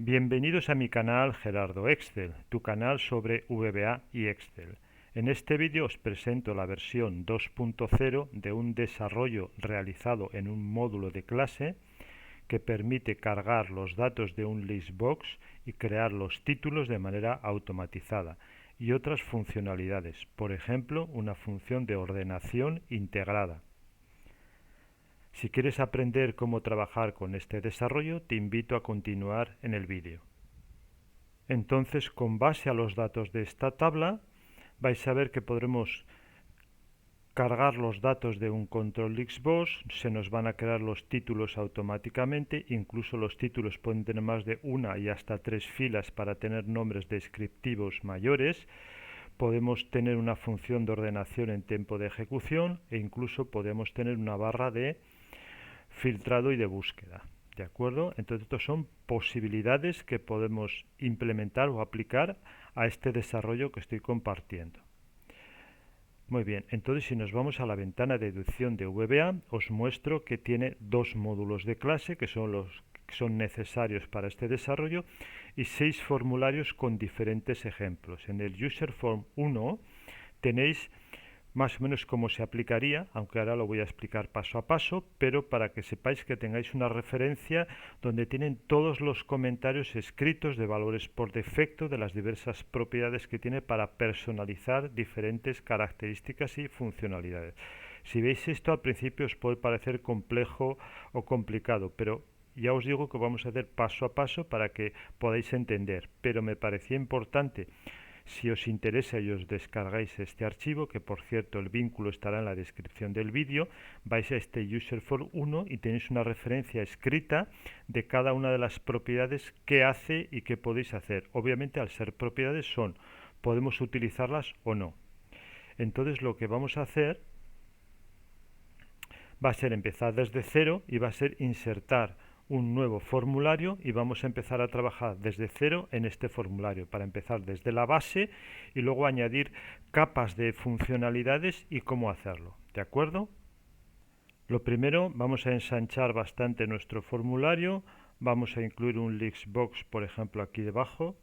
Bienvenidos a mi canal Gerardo Excel, tu canal sobre VBA y Excel. En este vídeo os presento la versión 2.0 de un desarrollo realizado en un módulo de clase que permite cargar los datos de un listbox y crear los títulos de manera automatizada y otras funcionalidades, por ejemplo, una función de ordenación integrada. Si quieres aprender cómo trabajar con este desarrollo, te invito a continuar en el vídeo. Entonces, con base a los datos de esta tabla, vais a ver que podremos cargar los datos de un control Xbox, se nos van a crear los títulos automáticamente, incluso los títulos pueden tener más de una y hasta 3 filas para tener nombres descriptivos mayores. Podemos tener una función de ordenación en tiempo de ejecución e incluso podemos tener una barra de filtrado y de búsqueda. ¿De acuerdo? Entonces, estas son posibilidades que podemos implementar o aplicar a este desarrollo que estoy compartiendo. Muy bien, entonces si nos vamos a la ventana de deducción de VBA, os muestro que tiene dos módulos de clase que son los que son necesarios para este desarrollo y 6 formularios con diferentes ejemplos. En el User Form 1 tenéis más o menos cómo se aplicaría, aunque ahora lo voy a explicar paso a paso, pero para que sepáis que tengáis una referencia donde tienen todos los comentarios escritos de valores por defecto de las diversas propiedades que tiene para personalizar diferentes características y funcionalidades. Si veis esto al principio os puede parecer complejo o complicado, pero ya os digo que vamos a hacer paso a paso para que podáis entender, pero me parecía importante. Si os interesa y os descargáis este archivo, que por cierto el vínculo estará en la descripción del vídeo, vais a este Userform 1 y tenéis una referencia escrita de cada una de las propiedades que hace y que podéis hacer. Obviamente al ser propiedades podemos utilizarlas o no. Entonces lo que vamos a hacer va a ser empezar desde cero y va a ser insertar un nuevo formulario y vamos a empezar a trabajar desde cero en este formulario para empezar desde la base y luego añadir capas de funcionalidades y cómo hacerlo. ¿De acuerdo? Lo primero, vamos a ensanchar bastante nuestro formulario, vamos a incluir un listbox, por ejemplo, aquí debajo,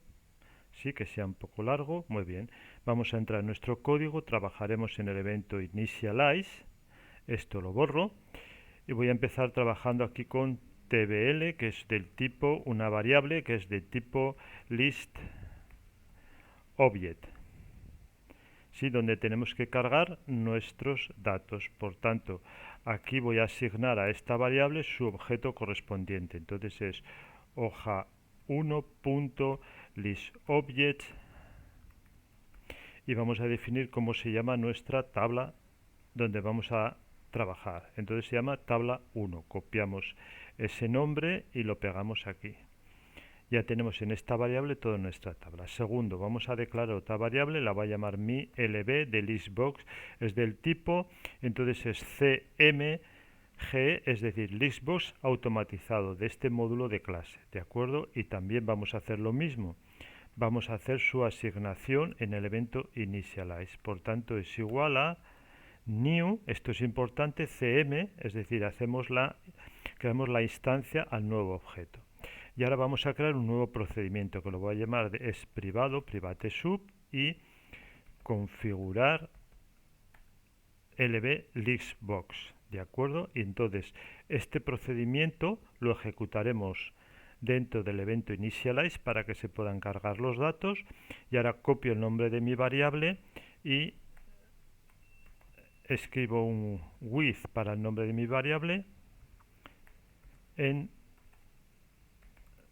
sí, que sea un poco largo, muy bien. Vamos a entrar en nuestro código, trabajaremos en el evento initialize, esto lo borro y voy a empezar trabajando aquí con tbl, que es del tipo, una variable que es de tipo list object, ¿sí? Donde tenemos que cargar nuestros datos. Por tanto, aquí voy a asignar a esta variable su objeto correspondiente. Entonces es hoja 1.listObject y vamos a definir cómo se llama nuestra tabla donde vamos a trabajar. Entonces se llama tabla 1. Copiamos ese nombre y lo pegamos aquí. Ya tenemos en esta variable toda nuestra tabla. Segundo, vamos a declarar otra variable, la voy a llamar mi lb de listbox, es del tipo, entonces es cmg, es decir, listbox automatizado de este módulo de clase, ¿de acuerdo? Y también vamos a hacer lo mismo. Vamos a hacer su asignación en el evento initialize. Por tanto, es igual a new, esto es importante, cm, es decir, creamos la instancia al nuevo objeto. Y ahora vamos a crear un nuevo procedimiento que lo voy a llamar es privado, private sub y configurar lb listbox, ¿de acuerdo? Y entonces este procedimiento lo ejecutaremos dentro del evento initialize para que se puedan cargar los datos y ahora copio el nombre de mi variable y escribo un with para el nombre de mi variable en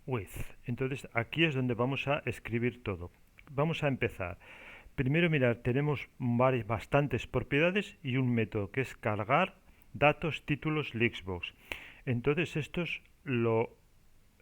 with. Entonces aquí es donde vamos a escribir todo. Vamos a empezar. Primero mirar, tenemos bastantes propiedades y un método que es cargar datos, títulos, listbox. Entonces esto es lo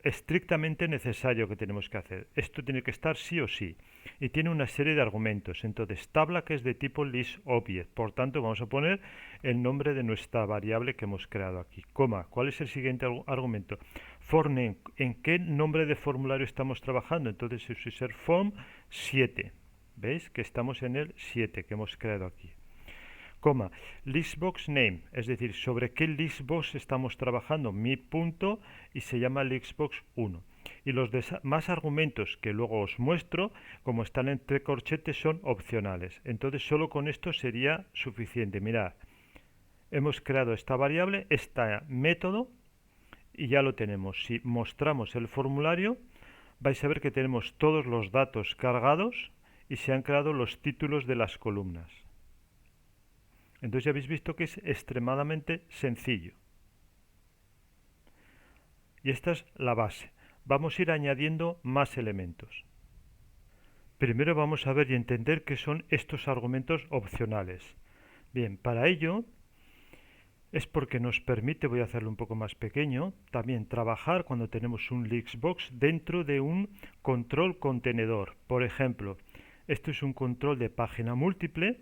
estrictamente necesario que tenemos que hacer. Esto tiene que estar sí o sí. Y tiene una serie de argumentos. Entonces, tabla que es de tipo listObject. Por tanto, vamos a poner el nombre de nuestra variable que hemos creado aquí. Coma. ¿Cuál es el siguiente argumento? Forname. ¿En qué nombre de formulario estamos trabajando? Entonces, es user form 7. ¿Veis? Que estamos en el 7 que hemos creado aquí. Coma, listbox name, es decir, sobre qué listbox estamos trabajando, mi punto, y se llama listbox 1. y los demás argumentos que luego os muestro, como están entre corchetes, son opcionales. Entonces solo con esto sería suficiente. Mirad, hemos creado esta variable, este método, y ya lo tenemos. Si mostramos el formulario, vais a ver que tenemos todos los datos cargados y se han creado los títulos de las columnas. Entonces ya habéis visto que es extremadamente sencillo. Y esta es la base. Vamos a ir añadiendo más elementos. Primero vamos a ver y entender qué son estos argumentos opcionales. Bien, para ello es porque nos permite, voy a hacerlo un poco más pequeño, también trabajar cuando tenemos un Lixbox dentro de un control contenedor. Por ejemplo, esto es un control de página múltiple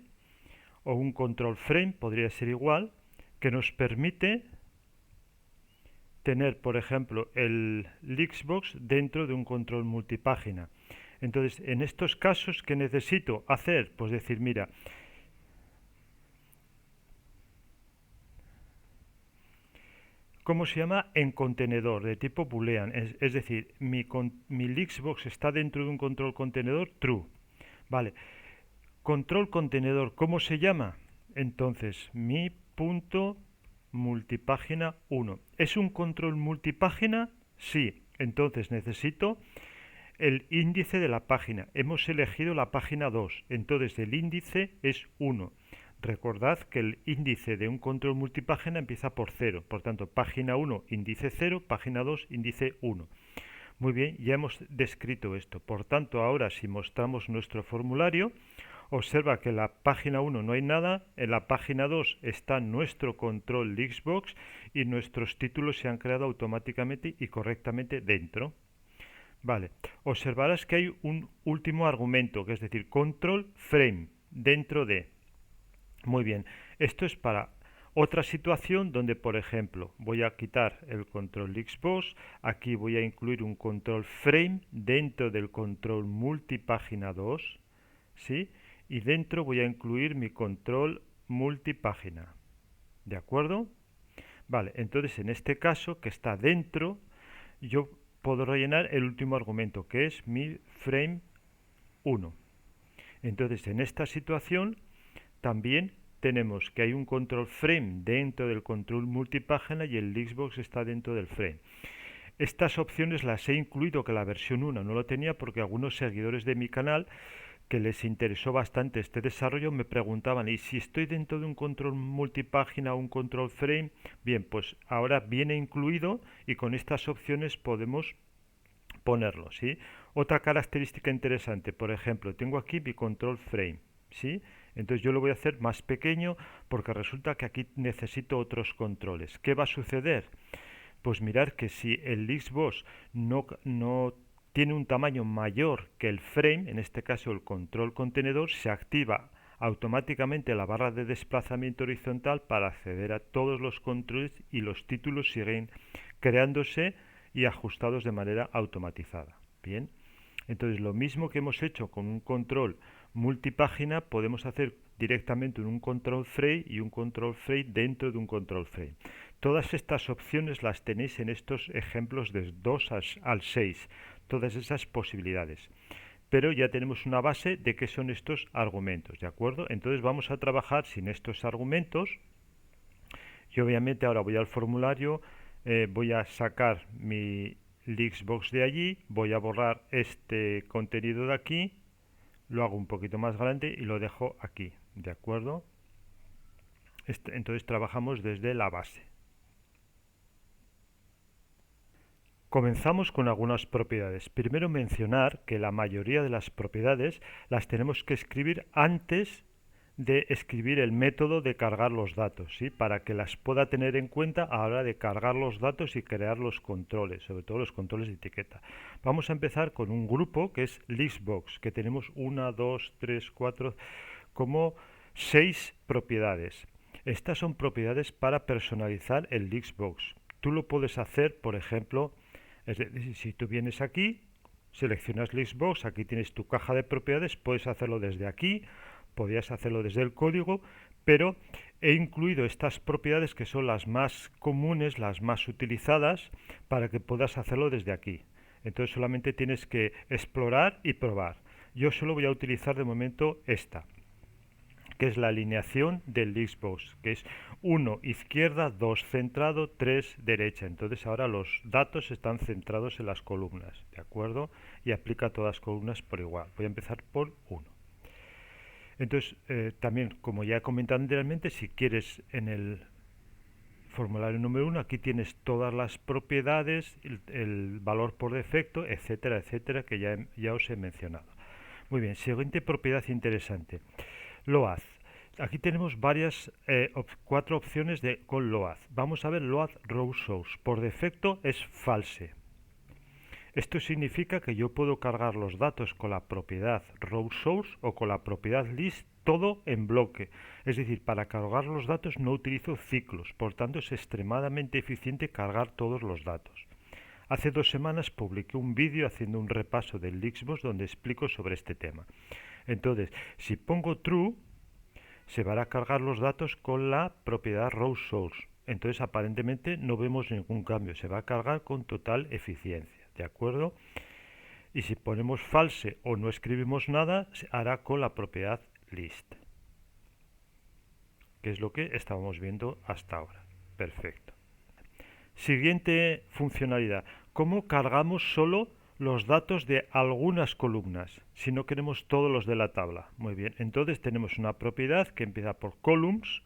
o un control frame, podría ser igual, que nos permite tener, por ejemplo, el Lixbox dentro de un control multipágina. Entonces, en estos casos, ¿qué necesito hacer? Pues decir, mira, ¿cómo se llama? En contenedor, de tipo boolean. Es decir, mi Lixbox está dentro de un control contenedor true. Vale. Control contenedor, ¿cómo se llama? Entonces, mi punto multipágina 1. ¿Es un control multipágina? Sí. Entonces necesito el índice de la página. Hemos elegido la página 2. Entonces el índice es 1. Recordad que el índice de un control multipágina empieza por 0. Por tanto, página 1, índice 0, página 2, índice 1. Muy bien, ya hemos descrito esto. Por tanto, ahora si mostramos nuestro formulario, observa que en la página 1 no hay nada, en la página 2 está nuestro control Lixbox y nuestros títulos se han creado automáticamente y correctamente dentro. Vale, observarás que hay un último argumento, que es decir, control frame, dentro de. Muy bien, esto es para otra situación donde, por ejemplo, voy a quitar el control Xbox, aquí voy a incluir un control frame dentro del control multipágina 2, ¿sí? Y dentro voy a incluir mi control multipágina, ¿de acuerdo? Vale, entonces en este caso que está dentro, yo puedo rellenar el último argumento, que es mi frame 1. Entonces en esta situación también tenemos que hay un control frame dentro del control multipágina y el Lixbox está dentro del frame. Estas opciones las he incluido, que la versión 1 no lo tenía, porque algunos seguidores de mi canal que les interesó bastante este desarrollo me preguntaban, ¿y si estoy dentro de un control multipágina o un control frame? Bien, pues ahora viene incluido y con estas opciones podemos ponerlo, ¿sí? Otra característica interesante, por ejemplo, tengo aquí mi control frame, ¿sí? Entonces yo lo voy a hacer más pequeño porque resulta que aquí necesito otros controles. ¿Qué va a suceder? Pues mirar que si el Lixbox no tiene un tamaño mayor que el frame, en este caso el control contenedor, se activa automáticamente la barra de desplazamiento horizontal para acceder a todos los controles y los títulos siguen creándose y ajustados de manera automatizada. Bien, entonces lo mismo que hemos hecho con un control multipágina podemos hacer directamente en un control frame y un control frame dentro de un control frame. Todas estas opciones las tenéis en estos ejemplos de 2 al 6, todas esas posibilidades. Pero ya tenemos una base de qué son estos argumentos, ¿de acuerdo? Entonces vamos a trabajar sin estos argumentos y obviamente ahora voy al formulario, voy a sacar mi Lixbox de allí, voy a borrar este contenido de aquí, lo hago un poquito más grande y lo dejo aquí, ¿de acuerdo? Entonces trabajamos desde la base. Comenzamos con algunas propiedades. Primero mencionar que la mayoría de las propiedades las tenemos que escribir antes de escribir el método de cargar los datos, ¿sí? Para que las pueda tener en cuenta a la hora de cargar los datos y crear los controles, sobre todo los controles de etiqueta. Vamos a empezar con un grupo que es Lixbox, que tenemos 1, 2, 3, 4, como 6 propiedades. Estas son propiedades para personalizar el Lixbox. Tú lo puedes hacer, por ejemplo, es decir, si tú vienes aquí, seleccionas Lixbox, aquí tienes tu caja de propiedades, puedes hacerlo desde aquí, podrías hacerlo desde el código, pero he incluido estas propiedades que son las más comunes, las más utilizadas, para que puedas hacerlo desde aquí. Entonces solamente tienes que explorar y probar. Yo solo voy a utilizar de momento esta, que es la alineación del Xbox, que es 1 izquierda, 2 centrado, 3 derecha. Entonces ahora los datos están centrados en las columnas, ¿de acuerdo? Y aplica a todas las columnas por igual. Voy a empezar por 1. Entonces, también, como ya he comentado anteriormente, si quieres en el formulario número 1, aquí tienes todas las propiedades, el valor por defecto, etcétera, etcétera, que ya os he mencionado. Muy bien, siguiente propiedad interesante. Load. Aquí tenemos cuatro opciones con load. Vamos a ver load row source. Por defecto es false. Esto significa que yo puedo cargar los datos con la propiedad row source o con la propiedad list, todo en bloque. Es decir, para cargar los datos no utilizo ciclos, por tanto es extremadamente eficiente cargar todos los datos. Hace 2 semanas publiqué un vídeo haciendo un repaso del Xbox donde explico sobre este tema. Entonces, si pongo true, se van a cargar los datos con la propiedad row source. Entonces, aparentemente no vemos ningún cambio, se va a cargar con total eficiencia. ¿De acuerdo? Y si ponemos false o no escribimos nada, se hará con la propiedad list, que es lo que estábamos viendo hasta ahora. Perfecto. Siguiente funcionalidad. ¿Cómo cargamos solo los datos de algunas columnas si no queremos todos los de la tabla? Muy bien, entonces tenemos una propiedad que empieza por columns,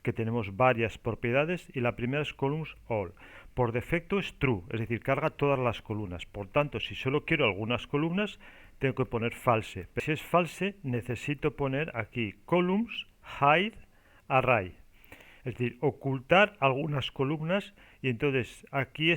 que tenemos varias propiedades, y la primera es columns all. Por defecto es true, es decir, carga todas las columnas. Por tanto, si solo quiero algunas columnas, tengo que poner false. Pero si es false, necesito poner aquí columns hide array. Es decir, ocultar algunas columnas, y entonces aquí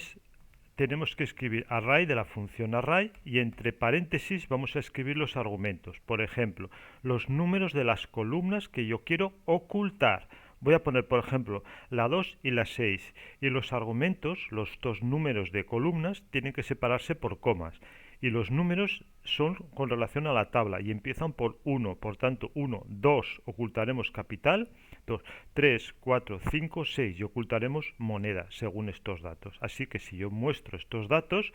tenemos que escribir array de la función array, y entre paréntesis vamos a escribir los argumentos. Por ejemplo, los números de las columnas que yo quiero ocultar. Voy a poner, por ejemplo, la 2 y la 6. Y los argumentos, los dos números de columnas, tienen que separarse por comas. Y los números son con relación a la tabla y empiezan por 1. Por tanto, 1, 2 ocultaremos capital, 2, 3, 4, 5, 6 y ocultaremos moneda según estos datos. Así que si yo muestro estos datos,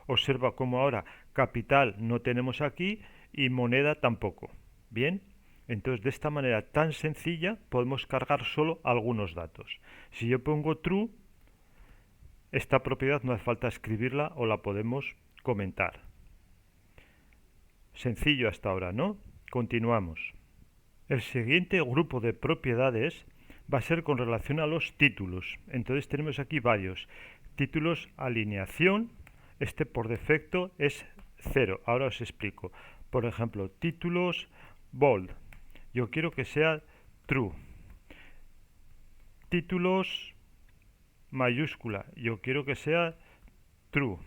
observa cómo ahora capital no tenemos aquí y moneda tampoco. Bien. Entonces, de esta manera tan sencilla podemos cargar solo algunos datos. Si yo pongo true, esta propiedad no hace falta escribirla o la podemos comentar. Sencillo hasta ahora, ¿no? Continuamos. El siguiente grupo de propiedades va a ser con relación a los títulos. Entonces tenemos aquí varios. Títulos alineación, este por defecto es 0. Ahora os explico. Por ejemplo, títulos bold. Yo quiero que sea true. Títulos mayúscula. Yo quiero que sea true.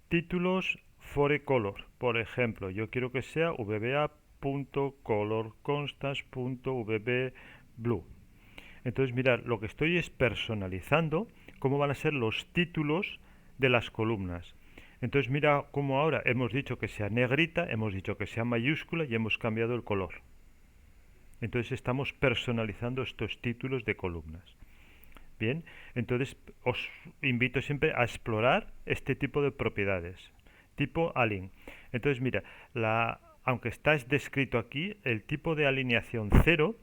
Títulos forecolor. Por ejemplo, yo quiero que sea vba.colorconstants.vbblue. Entonces, mirad, lo que estoy es personalizando cómo van a ser los títulos de las columnas. Entonces mira cómo ahora hemos dicho que sea negrita, hemos dicho que sea mayúscula y hemos cambiado el color. Entonces estamos personalizando estos títulos de columnas. Bien, entonces os invito siempre a explorar este tipo de propiedades, tipo align. Entonces mira, aunque está descrito aquí, el tipo de alineación 0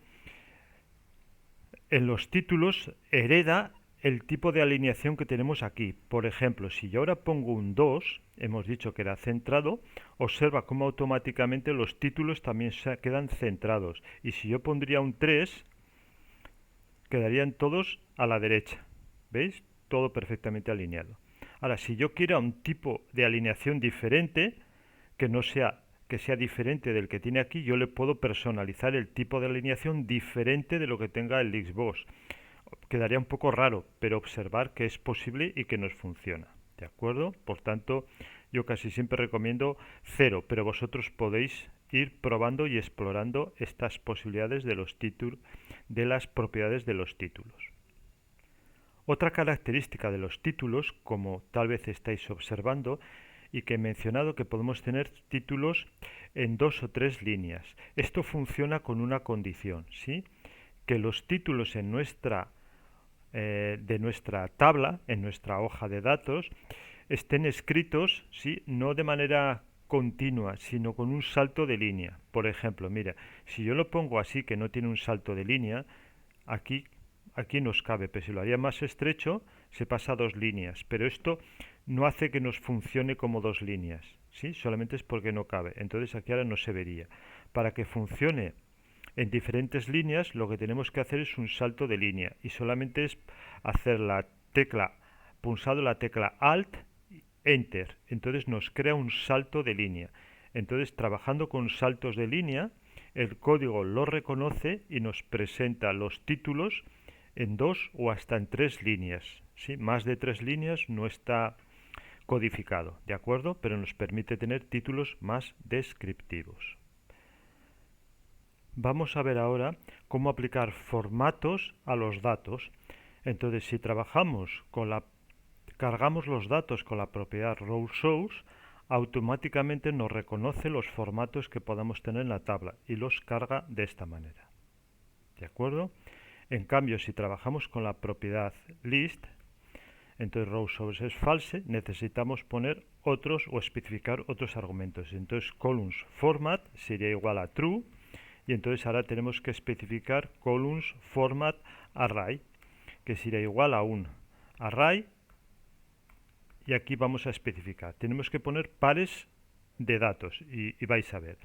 en los títulos hereda el tipo de alineación que tenemos aquí. Por ejemplo, si yo ahora pongo un 2, hemos dicho que era centrado, observa cómo automáticamente los títulos también se quedan centrados. Y si yo pondría un 3, quedarían todos a la derecha. ¿Veis? Todo perfectamente alineado. Ahora, si yo quiero un tipo de alineación diferente, que sea diferente del que tiene aquí, yo le puedo personalizar el tipo de alineación diferente de lo que tenga el Xbox. Quedaría un poco raro, pero observar que es posible y que nos funciona. ¿De acuerdo? Por tanto, yo casi siempre recomiendo 0, pero vosotros podéis ir probando y explorando estas posibilidades de los títulos, de las propiedades de los títulos. Otra característica de los títulos, como tal vez estáis observando, y que he mencionado, que podemos tener títulos en 2 o 3 líneas. Esto funciona con una condición, ¿sí? Que los títulos de nuestra tabla, en nuestra hoja de datos, estén escritos, ¿sí? No de manera continua, sino con un salto de línea. Por ejemplo, mira, si yo lo pongo así, que no tiene un salto de línea, aquí, aquí nos cabe, pero si lo haría más estrecho, se pasa a dos líneas. Pero esto no hace que nos funcione como dos líneas, ¿sí? Solamente es porque no cabe. Entonces aquí ahora no se vería. Para que funcione en diferentes líneas, lo que tenemos que hacer es un salto de línea y solamente es hacer la tecla, pulsado la tecla Alt, Enter. Entonces nos crea un salto de línea. Entonces, trabajando con saltos de línea, el código lo reconoce y nos presenta los títulos en dos o hasta en tres líneas. ¿Sí? Más de tres líneas no está codificado, ¿de acuerdo? Pero nos permite tener títulos más descriptivos. Vamos a ver ahora cómo aplicar formatos a los datos. Entonces, si cargamos los datos con la propiedad rowSource, automáticamente nos reconoce los formatos que podamos tener en la tabla y los carga de esta manera. ¿De acuerdo? En cambio, si trabajamos con la propiedad list, entonces rowSource es false, necesitamos poner otros o especificar otros argumentos. Entonces columns format sería igual a true y entonces ahora tenemos que especificar columns format array, que sería igual a un array, y aquí vamos a especificar. Tenemos que poner pares de datos y vais a ver.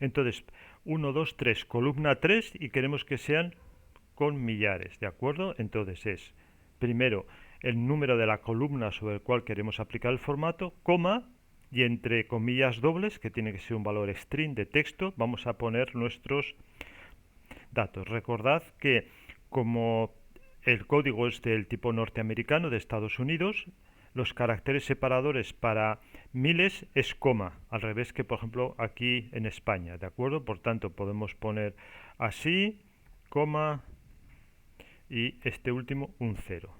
Entonces, 1, 2, 3, columna 3 y queremos que sean con millares, ¿de acuerdo? Entonces es, primero, el número de la columna sobre el cual queremos aplicar el formato, coma, y entre comillas dobles, que tiene que ser un valor string de texto, vamos a poner nuestros datos. Recordad que como el código es del tipo norteamericano de Estados Unidos, los caracteres separadores para miles es coma, al revés que por ejemplo aquí en España, ¿de acuerdo? Por tanto podemos poner así, coma y este último un cero.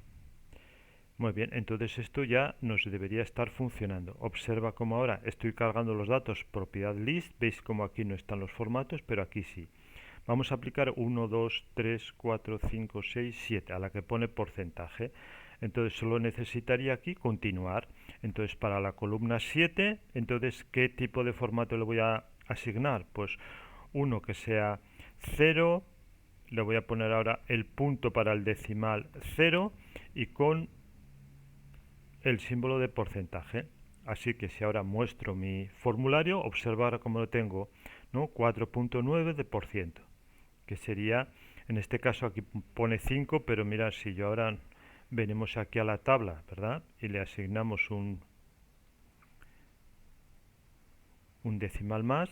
Muy bien, entonces esto ya nos debería estar funcionando. Observa cómo ahora estoy cargando los datos propiedad list, veis cómo aquí no están los formatos, pero aquí sí. Vamos a aplicar 1, 2, 3, 4, 5, 6, 7, a la que pone porcentaje. Entonces solo necesitaría aquí continuar. Entonces para la columna 7, entonces ¿qué tipo de formato le voy a asignar? Pues uno que sea 0, le voy a poner ahora el punto para el decimal 0 y con el símbolo de porcentaje. Así que si ahora muestro mi formulario, observar cómo lo tengo, ¿no? 4.9 de por ciento, que sería, en este caso aquí pone 5, pero mirad, si yo ahora venimos aquí a la tabla, ¿verdad? Y le asignamos un decimal más,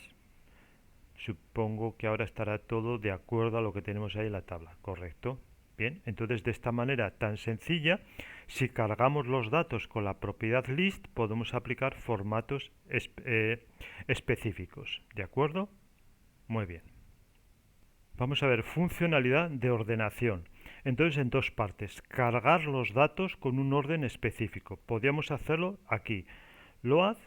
supongo que ahora estará todo de acuerdo a lo que tenemos ahí en la tabla, ¿correcto? Bien, entonces de esta manera tan sencilla, si cargamos los datos con la propiedad list, podemos aplicar formatos específicos, ¿de acuerdo? Muy bien. Vamos a ver funcionalidad de ordenación. Entonces en dos partes, cargar los datos con un orden específico. Podríamos hacerlo aquí, load,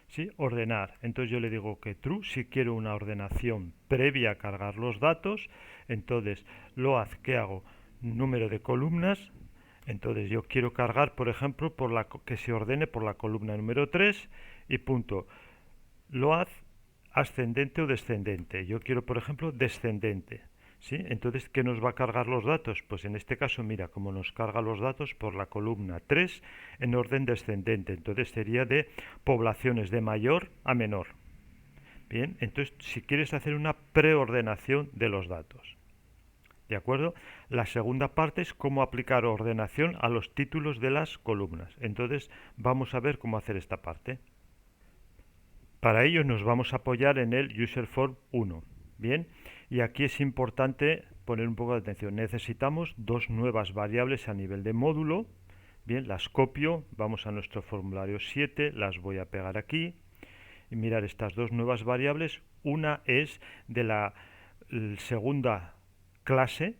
¿sí? Ordenar. Entonces yo le digo que true si quiero una ordenación previa a cargar los datos. Entonces load, ¿qué hago? Número de columnas. Entonces yo quiero cargar, por ejemplo, que se ordene por la columna número 3 y punto. Load ascendente o descendente. Yo quiero, por ejemplo, descendente. ¿Sí? Entonces, ¿qué nos va a cargar los datos? Pues en este caso, mira, como nos carga los datos por la columna 3 en orden descendente. Entonces sería de poblaciones de mayor a menor. Bien, entonces si quieres hacer una preordenación de los datos. ¿De acuerdo? La segunda parte es cómo aplicar ordenación a los títulos de las columnas. Entonces vamos a ver cómo hacer esta parte. Para ello nos vamos a apoyar en el userform 1. Bien, y aquí es importante poner un poco de atención. Necesitamos dos nuevas variables a nivel de módulo. Bien, las copio, vamos a nuestro formulario 7, las voy a pegar aquí. Y mirar estas dos nuevas variables. Una es de la segunda clase,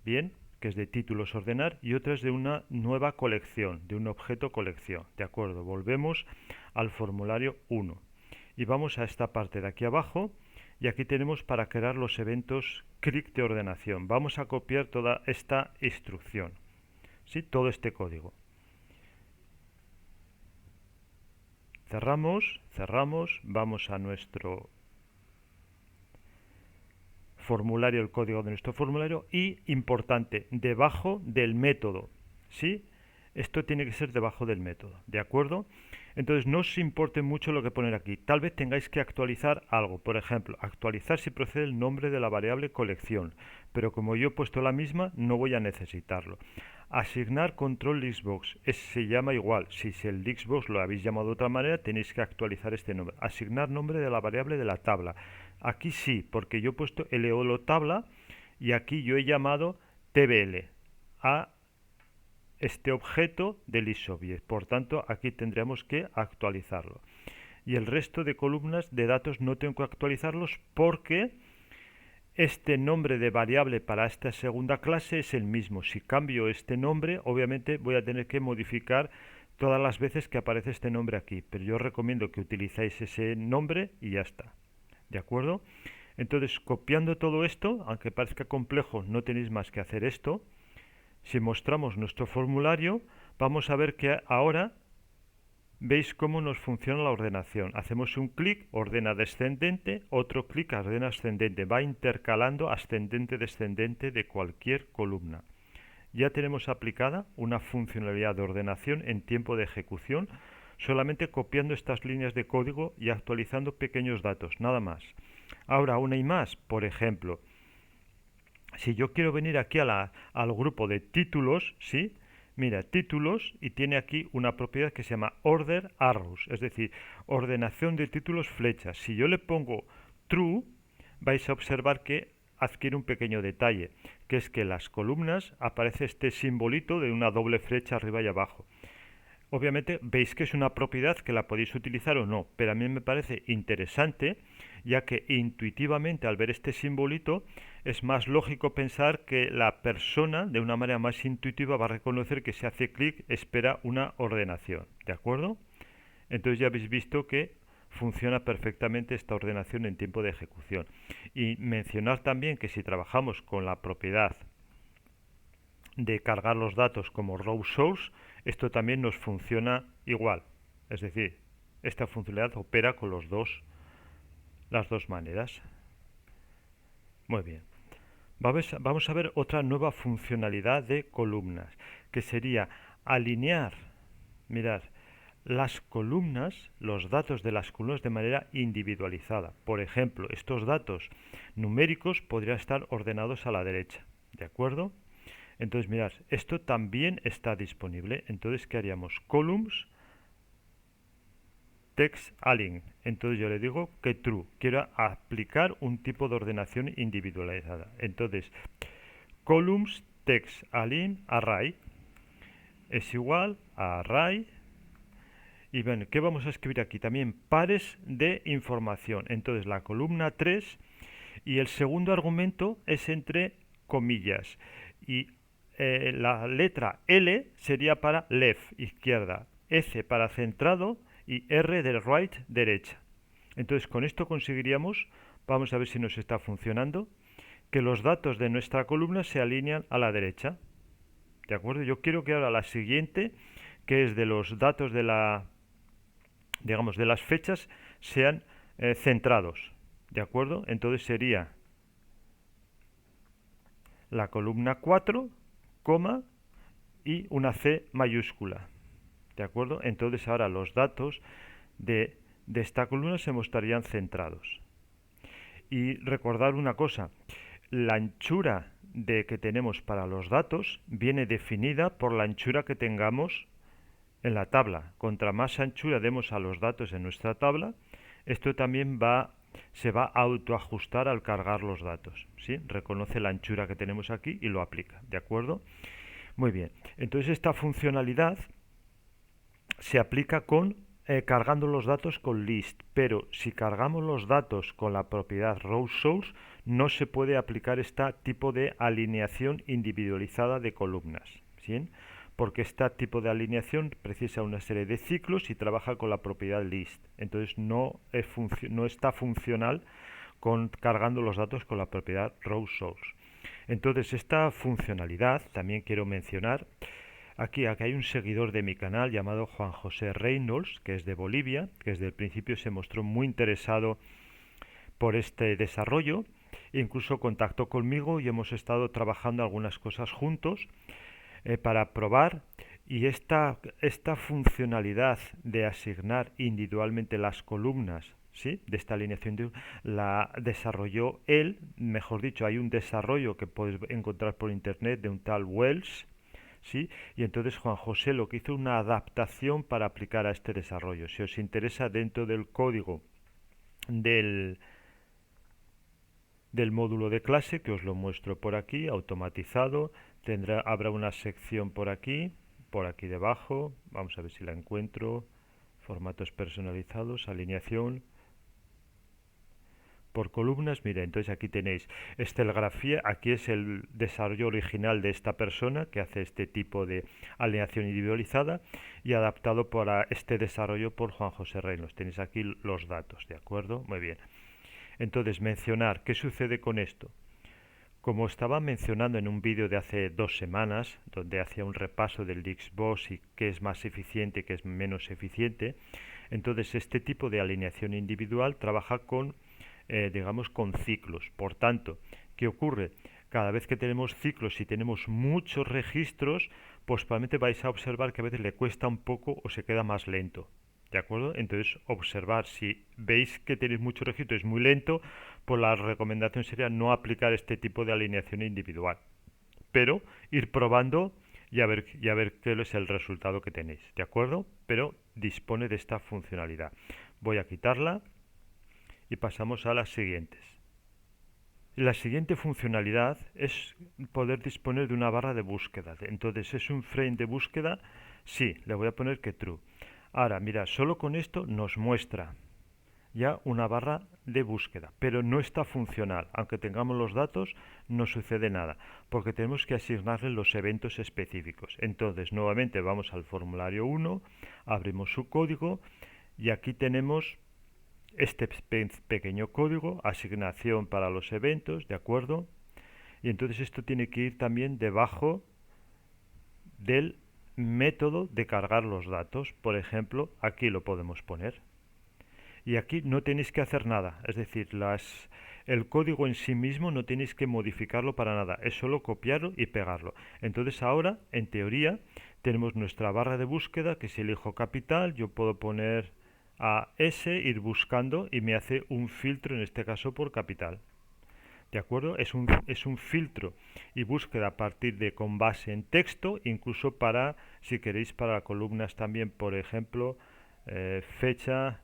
bien, que es de títulos ordenar, y otra es de una nueva colección, de un objeto colección. De acuerdo, volvemos al formulario 1. Y vamos a esta parte de aquí abajo y aquí tenemos para crear los eventos click de ordenación. Vamos a copiar toda esta instrucción, ¿sí? Todo este código. cerramos, vamos a nuestro formulario, el código de nuestro formulario y, importante, debajo del método, ¿sí? Esto tiene que ser debajo del método, ¿de acuerdo? Entonces no os importe mucho lo que poner aquí. Tal vez tengáis que actualizar algo. Por ejemplo, actualizar si procede el nombre de la variable colección. Pero como yo he puesto la misma, no voy a necesitarlo. Asignar control Xbox. Se llama igual. Si el Xbox lo habéis llamado de otra manera, tenéis que actualizar este nombre. Asignar nombre de la variable de la tabla. Aquí sí, porque yo he puesto LOLO tabla y aquí yo he llamado TBL a este objeto del isobject. Por tanto, aquí tendremos que actualizarlo. Y el resto de columnas de datos no tengo que actualizarlos porque este nombre de variable para esta segunda clase es el mismo. Si cambio este nombre, obviamente voy a tener que modificar todas las veces que aparece este nombre aquí. Pero yo recomiendo que utilicéis ese nombre y ya está. ¿De acuerdo? Entonces, copiando todo esto, aunque parezca complejo, no tenéis más que hacer esto. Si mostramos nuestro formulario, vamos a ver que ahora veis cómo nos funciona la ordenación. Hacemos un clic, ordena descendente, otro clic, ordena ascendente. Va intercalando ascendente-descendente de cualquier columna. Ya tenemos aplicada una funcionalidad de ordenación en tiempo de ejecución, solamente copiando estas líneas de código y actualizando pequeños datos, nada más. Ahora, una y más, por ejemplo, si yo quiero venir aquí al grupo de títulos, ¿sí? Mira, títulos, y tiene aquí una propiedad que se llama order arrows, es decir, ordenación de títulos flechas. Si yo le pongo true, vais a observar que adquiere un pequeño detalle, que es que en las columnas aparece este simbolito de una doble flecha arriba y abajo. Obviamente veis que es una propiedad que la podéis utilizar o no, pero a mí me parece interesante, ya que intuitivamente al ver este simbolito es más lógico pensar que la persona de una manera más intuitiva va a reconocer que si hace clic espera una ordenación, ¿de acuerdo? Entonces ya habéis visto que funciona perfectamente esta ordenación en tiempo de ejecución. Y mencionar también que si trabajamos con la propiedad de cargar los datos como row source, esto también nos funciona igual. Es decir, esta funcionalidad opera con las dos maneras. Muy bien. Vamos a ver otra nueva funcionalidad de columnas, que sería alinear, mirad, las columnas, los datos de las columnas de manera individualizada. Por ejemplo, estos datos numéricos podrían estar ordenados a la derecha, ¿de acuerdo? Entonces, mirad, esto también está disponible. Entonces, ¿qué haríamos? Columns text align. Entonces yo le digo que true. Quiero aplicar un tipo de ordenación individualizada. Entonces, columns text align array es igual a array. Y bueno, ¿qué vamos a escribir aquí? También pares de información. Entonces, la columna 3 y el segundo argumento es entre comillas. Y la letra L sería para left, izquierda, S para centrado y R de right, derecha. Entonces con esto conseguiríamos, vamos a ver si nos está funcionando, que los datos de nuestra columna se alinean a la derecha. ¿De acuerdo? Yo quiero que ahora la siguiente, que es de los datos de digamos, de las fechas, sean centrados. ¿De acuerdo? Entonces sería la columna 4, coma y una C mayúscula. ¿De acuerdo? Entonces ahora los datos de esta columna se mostrarían centrados. Y recordar una cosa, la anchura que tenemos para los datos viene definida por la anchura que tengamos en la tabla. Contra más anchura demos a los datos en nuestra tabla, esto también se va a autoajustar al cargar los datos. ¿Sí? Reconoce la anchura que tenemos aquí y lo aplica. ¿De acuerdo? Muy bien. Entonces esta funcionalidad se aplica cargando los datos con list, pero si cargamos los datos con la propiedad row source no se puede aplicar este tipo de alineación individualizada de columnas, ¿sí? Porque este tipo de alineación precisa una serie de ciclos y trabaja con la propiedad list, entonces no está funcional cargando los datos con la propiedad row source. Entonces esta funcionalidad, también quiero mencionar, aquí hay un seguidor de mi canal llamado Juan José Reynolds, que es de Bolivia, que desde el principio se mostró muy interesado por este desarrollo. Incluso contactó conmigo y hemos estado trabajando algunas cosas juntos para probar. Y esta funcionalidad de asignar individualmente las columnas, ¿sí?, de esta alineación la desarrolló él. Mejor dicho, hay un desarrollo que puedes encontrar por internet de un tal Wells, ¿sí? Y entonces Juan José lo que hizo una adaptación para aplicar a este desarrollo. Si os interesa, dentro del código del, del módulo de clase, que os lo muestro por aquí, automatizado, habrá una sección por aquí debajo, vamos a ver si la encuentro, formatos personalizados, alineación por columnas. Mira, entonces aquí tenéis estelgrafía, aquí es el desarrollo original de esta persona que hace este tipo de alineación individualizada y adaptado para este desarrollo por Juan José Reynolds. Tenéis aquí los datos, ¿de acuerdo? Muy bien. Entonces, mencionar, ¿qué sucede con esto? Como estaba mencionando en un vídeo de hace 2 semanas, donde hacía un repaso del Dixbox y qué es más eficiente y qué es menos eficiente, entonces este tipo de alineación individual trabaja con, digamos, con ciclos. Por tanto, ¿qué ocurre? Cada vez que tenemos ciclos y tenemos muchos registros, pues probablemente vais a observar que a veces le cuesta un poco o se queda más lento. ¿De acuerdo? Entonces, observar. Si veis que tenéis mucho registro y es muy lento, pues la recomendación sería no aplicar este tipo de alineación individual, pero ir probando y a ver qué es el resultado que tenéis. ¿De acuerdo? Pero dispone de esta funcionalidad. Voy a quitarla y pasamos a las siguientes. La siguiente funcionalidad es poder disponer de una barra de búsqueda. Entonces, ¿es un frame de búsqueda? Sí, le voy a poner que true. Ahora, mira, solo con esto nos muestra ya una barra de búsqueda, pero no está funcional. Aunque tengamos los datos, no sucede nada, porque tenemos que asignarle los eventos específicos. Entonces, nuevamente vamos al formulario 1, abrimos su código y aquí tenemos este pequeño código, asignación para los eventos, ¿de acuerdo? Y entonces esto tiene que ir también debajo del método de cargar los datos. Por ejemplo, aquí lo podemos poner. Y aquí no tenéis que hacer nada, es decir, el código en sí mismo no tenéis que modificarlo para nada, es solo copiarlo y pegarlo. Entonces ahora, en teoría, tenemos nuestra barra de búsqueda, que si elijo capital, yo puedo poner a S, ir buscando y me hace un filtro, en este caso por capital. ¿De acuerdo? Es un filtro y búsqueda a partir de con base en texto, incluso para, si queréis, para columnas también, por ejemplo, fecha,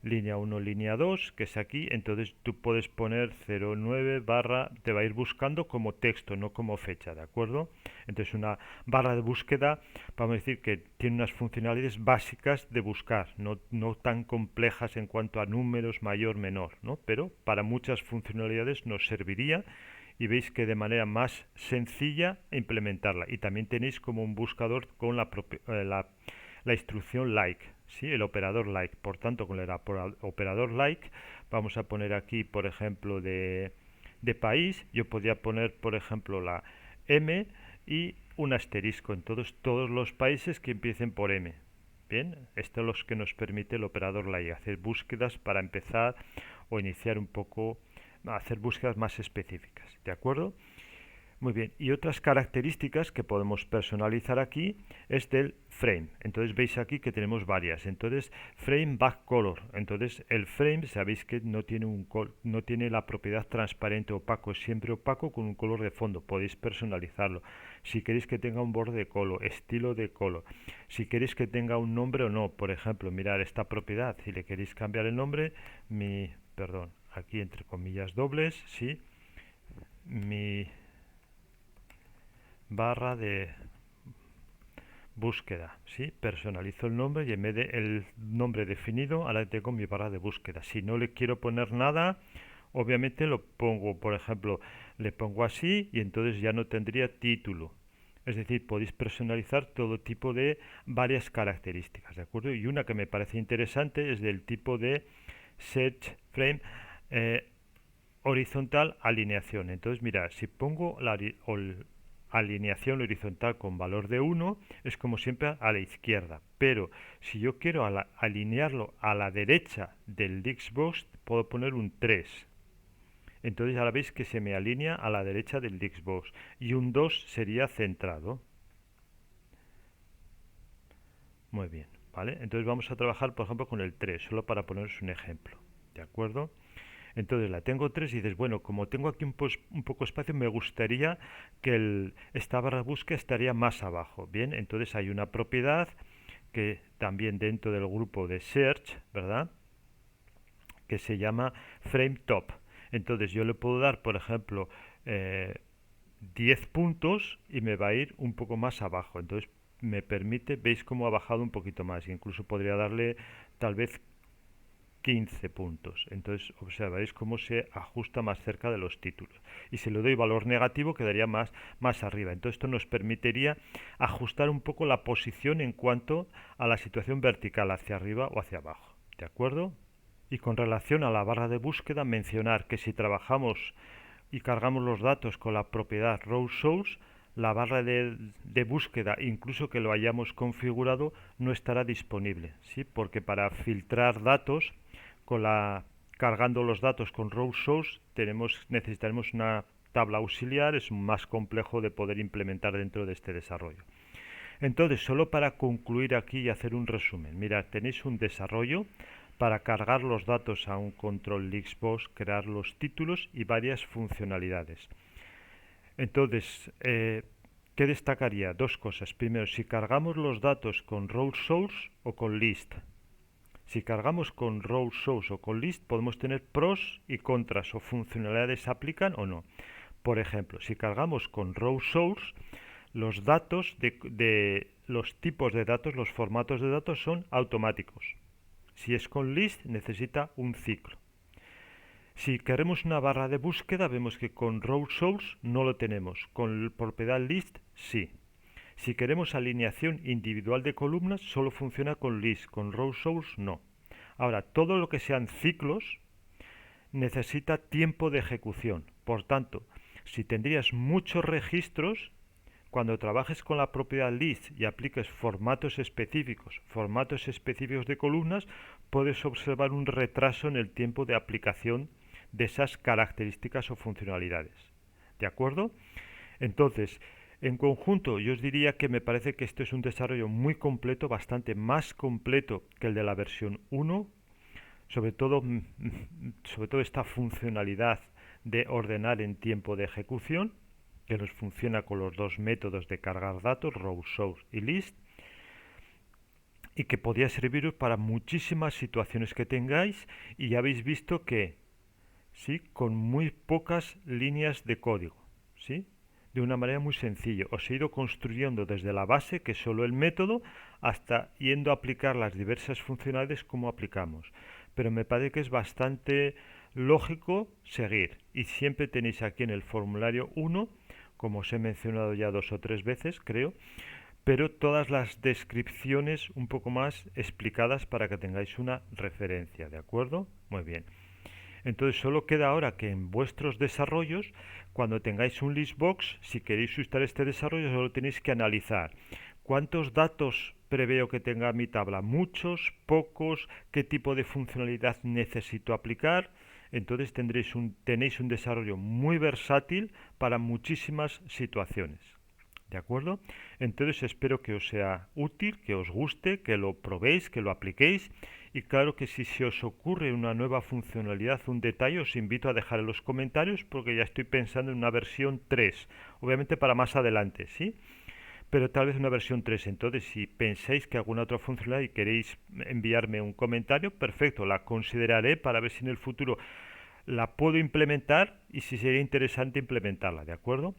línea 1, línea 2, que es aquí. Entonces tú puedes poner 09 barra, te va a ir buscando como texto, no como fecha, ¿de acuerdo? Entonces una barra de búsqueda, vamos a decir que tiene unas funcionalidades básicas de buscar, no tan complejas en cuanto a números, mayor, menor, ¿no? Pero para muchas funcionalidades nos serviría y veis que de manera más sencilla implementarla. Y también tenéis como un buscador con la instrucción like, ¿sí? El operador like. Por tanto, con el operador like vamos a poner aquí, por ejemplo, de país. Yo podría poner, por ejemplo, la M y un asterisco en todos los países que empiecen por M. Bien, esto es lo que nos permite el operador like, hacer búsquedas para empezar o iniciar un poco, hacer búsquedas más específicas. ¿De acuerdo? Muy bien, y otras características que podemos personalizar aquí es del frame. Entonces veis aquí que tenemos varias. Entonces, frame back color. Entonces, el frame, sabéis que no tiene la propiedad transparente opaco, es siempre opaco con un color de fondo. Podéis personalizarlo. Si queréis que tenga un borde de color, estilo de color. Si queréis que tenga un nombre o no. Por ejemplo, mirar esta propiedad. Si le queréis cambiar el nombre, perdón, aquí entre comillas dobles, sí, mi barra de búsqueda, ¿sí? Personalizo el nombre y en vez de el nombre definido, ahora tengo mi barra de búsqueda. Si no le quiero poner nada, obviamente lo pongo, por ejemplo, le pongo así y entonces ya no tendría título. Es decir, podéis personalizar todo tipo de varias características, ¿de acuerdo? Y una que me parece interesante es del tipo de set frame horizontal alineación. Entonces, mira, si pongo alineación horizontal con valor de 1 es como siempre a la izquierda, pero si yo quiero alinearlo a la derecha del Dixbox puedo poner un 3. Entonces ahora veis que se me alinea a la derecha del Dixbox y un 2 sería centrado. Muy bien, ¿vale? Entonces vamos a trabajar por ejemplo con el 3, solo para poneros un ejemplo, ¿de acuerdo? Entonces la tengo 3 y dices, bueno, como tengo aquí un poco espacio, me gustaría que esta barra de búsqueda estaría más abajo. Bien, entonces hay una propiedad que también dentro del grupo de Search, ¿verdad? Que se llama Frame Top. Entonces yo le puedo dar, por ejemplo, 10 puntos y me va a ir un poco más abajo. Entonces me permite, veis cómo ha bajado un poquito más. Incluso podría darle tal vez 15 puntos. Entonces observaréis cómo se ajusta más cerca de los títulos. Y si le doy valor negativo quedaría más arriba. Entonces esto nos permitiría ajustar un poco la posición en cuanto a la situación vertical, hacia arriba o hacia abajo. ¿De acuerdo? Y con relación a la barra de búsqueda, mencionar que si trabajamos y cargamos los datos con la propiedad row source, la barra de búsqueda, incluso que lo hayamos configurado, no estará disponible, ¿sí? Porque para filtrar datos, cargando los datos con row source, necesitaremos una tabla auxiliar, es más complejo de poder implementar dentro de este desarrollo. Entonces, solo para concluir aquí y hacer un resumen, mirad, tenéis un desarrollo para cargar los datos a un control Lixbox, crear los títulos y varias funcionalidades. Entonces, ¿qué destacaría? Dos cosas. Primero, si cargamos los datos con row source o con list. Si cargamos con row source o con list, podemos tener pros y contras, o funcionalidades se aplican o no. Por ejemplo, si cargamos con row source, los datos de los tipos de datos, los formatos de datos son automáticos. Si es con list, necesita un ciclo. Si queremos una barra de búsqueda, vemos que con row source no lo tenemos. Con propiedad list, sí. Si queremos alineación individual de columnas, solo funciona con list. Con row source, no. Ahora, todo lo que sean ciclos necesita tiempo de ejecución. Por tanto, si tendrías muchos registros, cuando trabajes con la propiedad list y apliques formatos específicos de columnas, puedes observar un retraso en el tiempo de aplicación de esas características o funcionalidades. ¿De acuerdo? Entonces, en conjunto, yo os diría que me parece que este es un desarrollo muy completo, bastante más completo que el de la versión 1, sobre todo esta funcionalidad de ordenar en tiempo de ejecución, que nos funciona con los dos métodos de cargar datos, row source y list, y que podría serviros para muchísimas situaciones que tengáis, y ya habéis visto que, sí, con muy pocas líneas de código, ¿sí? De una manera muy sencilla. Os he ido construyendo desde la base, que es solo el método, hasta yendo a aplicar las diversas funcionalidades como aplicamos. Pero me parece que es bastante lógico seguir. Y siempre tenéis aquí en el formulario 1, como os he mencionado ya 2 o 3 veces, creo, pero todas las descripciones un poco más explicadas para que tengáis una referencia, ¿de acuerdo? Muy bien. Entonces solo queda ahora que en vuestros desarrollos, cuando tengáis un listbox, si queréis usar este desarrollo, solo tenéis que analizar cuántos datos preveo que tenga mi tabla, muchos, pocos, qué tipo de funcionalidad necesito aplicar. Entonces tenéis un desarrollo muy versátil para muchísimas situaciones. ¿De acuerdo? Entonces espero que os sea útil, que os guste, que lo probéis, que lo apliquéis. Y claro que si se os ocurre una nueva funcionalidad, un detalle, os invito a dejar en los comentarios porque ya estoy pensando en una versión 3. Obviamente para más adelante, ¿sí? Pero tal vez una versión 3. Entonces, si pensáis que alguna otra funcionalidad y queréis enviarme un comentario, perfecto, la consideraré para ver si en el futuro la puedo implementar y si sería interesante implementarla, ¿de acuerdo?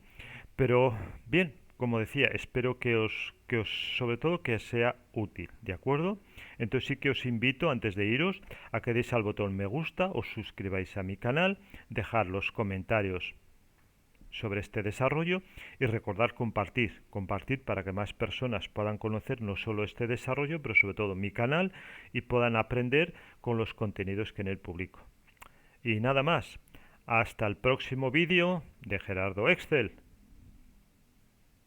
Pero bien, como decía, espero sobre todo que sea útil, ¿de acuerdo? Entonces sí que os invito, antes de iros, a que deis al botón me gusta, os suscribáis a mi canal, dejar los comentarios sobre este desarrollo y recordar compartir para que más personas puedan conocer no solo este desarrollo, pero sobre todo mi canal y puedan aprender con los contenidos que en él publico. Y nada más, hasta el próximo vídeo de Gerardo Excel.